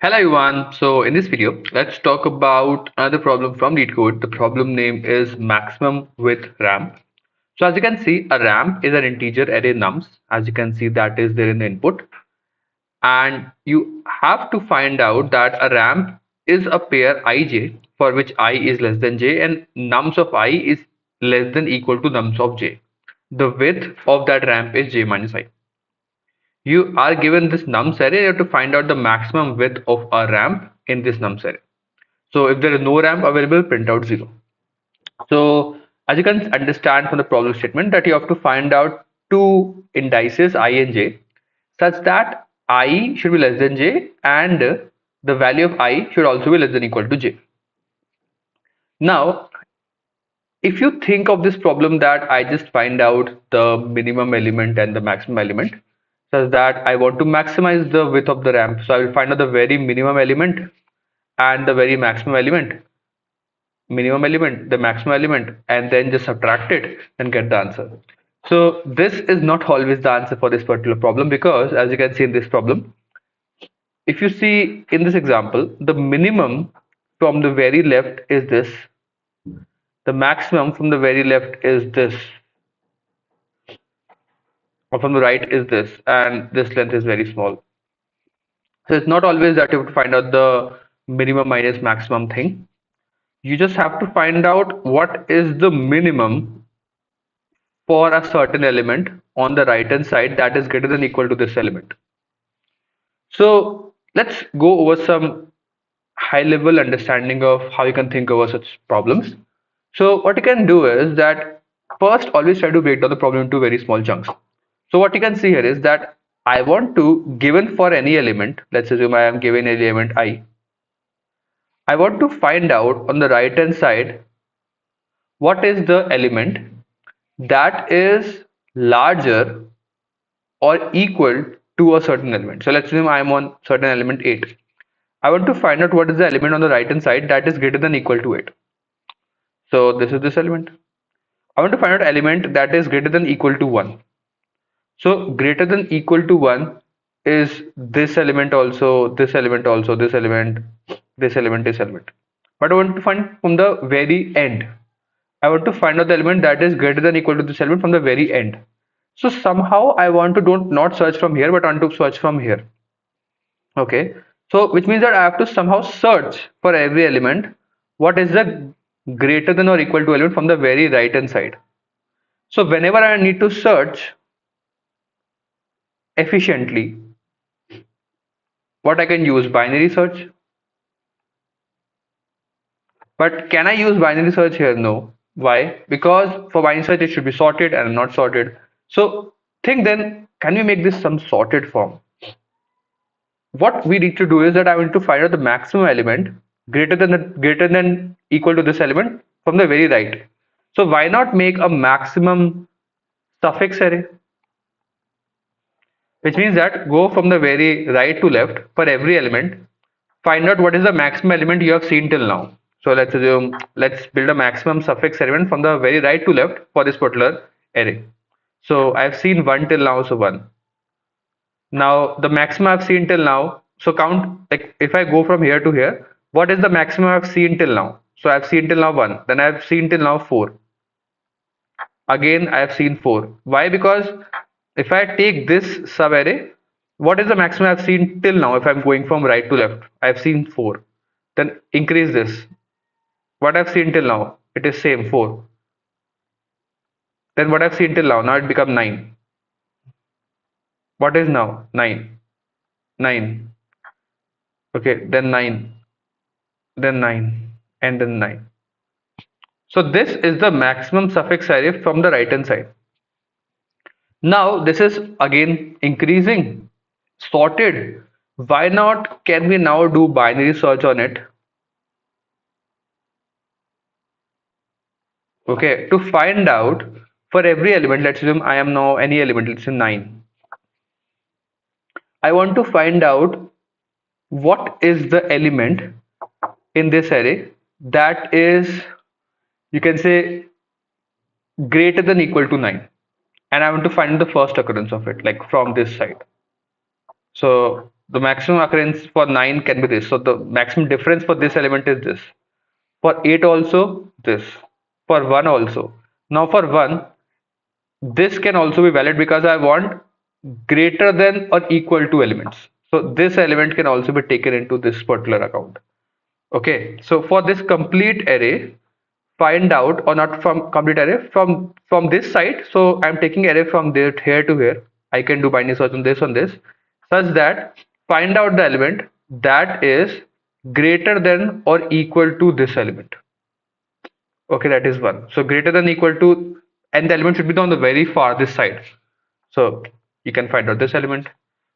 Hello everyone. So in this video, let's talk about another problem from Leetcode. The problem name is maximum width ramp. So as you can see, a ramp is an integer array nums. As you can see, that is there in the input. And you have to find out that a ramp is a pair ij for which I is less than j and nums of I is less than equal to nums of j. The width of that ramp is j minus I. You are given this nums array, you have to find out the maximum width of a ramp in this nums array. So if there is no ramp available, print out 0. So as you can understand from the problem statement that you have to find out two indices I and j such that I should be less than j and the value of I should also be less than equal to j. Now, if you think of this problem that I just find out the minimum element and the maximum element, such that I want to maximize the width of the ramp. So I will find out the very minimum element and the very maximum element, the maximum element, and then just subtract it and get the answer. So this is not always the answer for this particular problem because as you can see in this problem, if you see in this example, the minimum from the very left is this, the maximum from the very left is this, or from the right is this, and this length is very small. So it's not always that you have to find out the minimum minus maximum thing. You just have to find out what is the minimum for a certain element on the right hand side that is greater than equal to this element. So let's go over some high level understanding of how you can think over such problems. So what you can do is that first always try to break down the problem into very small chunks. So what you can see here is that I want to, given for any element, let's assume I am given an element I want to find out on the right hand side what is the element that is larger or equal to a certain element. So let's assume I am on certain element 8. I want to find out what is the element on the right hand side that is greater than equal to 8. So this is this element. I want to find out element that is greater than equal to 1. So greater than equal to 1 is this element also, this element also, this element, this element, this element. But I want to find from the very end. I want to find out the element that is greater than equal to this element from the very end. So somehow I want to don't not search from here, but I want to search from here. Okay. So which means that I have to somehow search for every element. What is the greater than or equal to element from the very right hand side? So whenever I need to search efficiently, what I can use binary search. But can I use binary search here? No. Why? Because for binary search it should be sorted and not sorted. So think then, can we make this some sorted form? What we need to do is that I want to find out the maximum element greater than equal to this element from the very right. So why not make a maximum suffix array? Which means that go from the very right to left for every element, find out what is the maximum element you have seen till now. So let's assume, let's build a maximum suffix element from the very right to left for this particular array. So I've seen 1 till now, so 1. Now the maximum I've seen till now, so count, like if I go from here to here, what is the maximum I've seen till now? So I've seen till now 1, then I've seen till now 4. Again I have seen 4. Why? Because if I take this subarray, what is the maximum I've seen till now? If I'm going from right to left, I've seen 4. Then increase this. What I've seen till now, it is same 4. Then what I've seen till now it become 9. What is now? 9. 9. Okay, then 9. Then 9. And then 9. So this is the maximum suffix array from the right hand side. Now this is again increasing, sorted. Why not can we now do binary search on it? Okay, to find out for every element, let's assume I am now any element, let's say 9. I want to find out what is the element in this array that is, you can say, greater than equal to 9. And I want to find the first occurrence of it, like from this side. So the maximum occurrence for 9 can be this. So the maximum difference for this element is this. For 8 also, this. For 1 also. Now for 1, this can also be valid because I want greater than or equal to elements. So this element can also be taken into this particular account. Okay, so for this complete array, find out, or not from complete array, from this side. So I'm taking array from there here to here. I can do binary search on this, such that find out the element that is greater than or equal to this element. Okay, that is one. So greater than equal to, and the element should be on the very farthest side. So you can find out this element.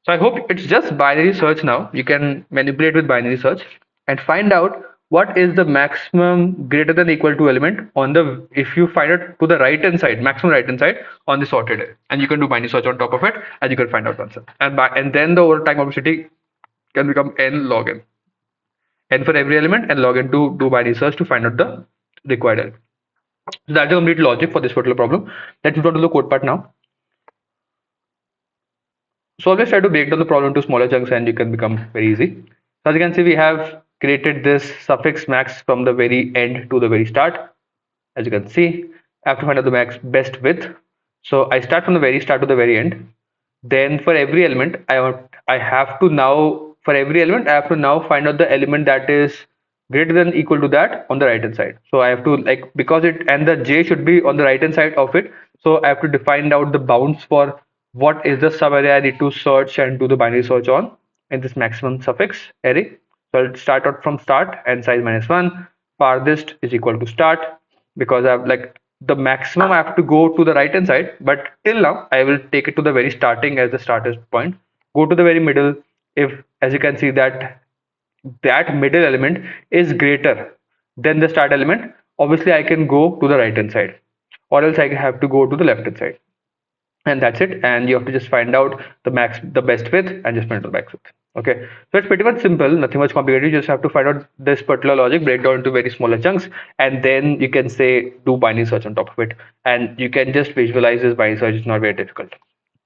So I hope it's just binary search now. You can manipulate with binary search and find out what is the maximum greater than equal to element on the, if you find it to the right hand side, maximum right hand side on the sorted array. And you can do binary search on top of it and you can find out the answer. And then the overtime complexity can become n log n. N for every element and log n to do binary search to find out the required element. So that's the complete logic for this particular problem. Let's move on to the code part now. So always try to break down the problem into smaller chunks and you can become very easy. So as you can see, we have created this suffix max from the very end to the very start. As you can see, I have to find out the max best width. So I start from the very start to the very end. Then for every element, I have to now, for every element, I have to now find out the element that is greater than equal to that on the right hand side. So I have to, like, because it, and the j should be on the right hand side of it. So I have to define out the bounds for what is the sub array I need to search and do the binary search on in this maximum suffix array. So I'll start out from start and size -1, farthest is equal to start, because I have, like, the maximum I have to go to the right hand side, but till now I will take it to the very starting as the starters point, go to the very middle. If, as you can see, that middle element is greater than the start element, obviously I can go to the right hand side, or else I have to go to the left hand side, and that's it. And you have to just find out the best width and just find out the max width. Okay, so it's pretty much simple, nothing much complicated. You just have to find out this particular logic, break down into very smaller chunks, and then you can say do binary search on top of it, and you can just visualize this binary search. It's not very difficult.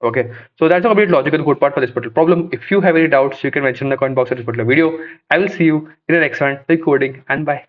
Okay, so that's a complete logic and code part for this particular problem. If you have any doubts, you can mention in the comment box of this particular video. I will see you in the next one. Keep coding and bye.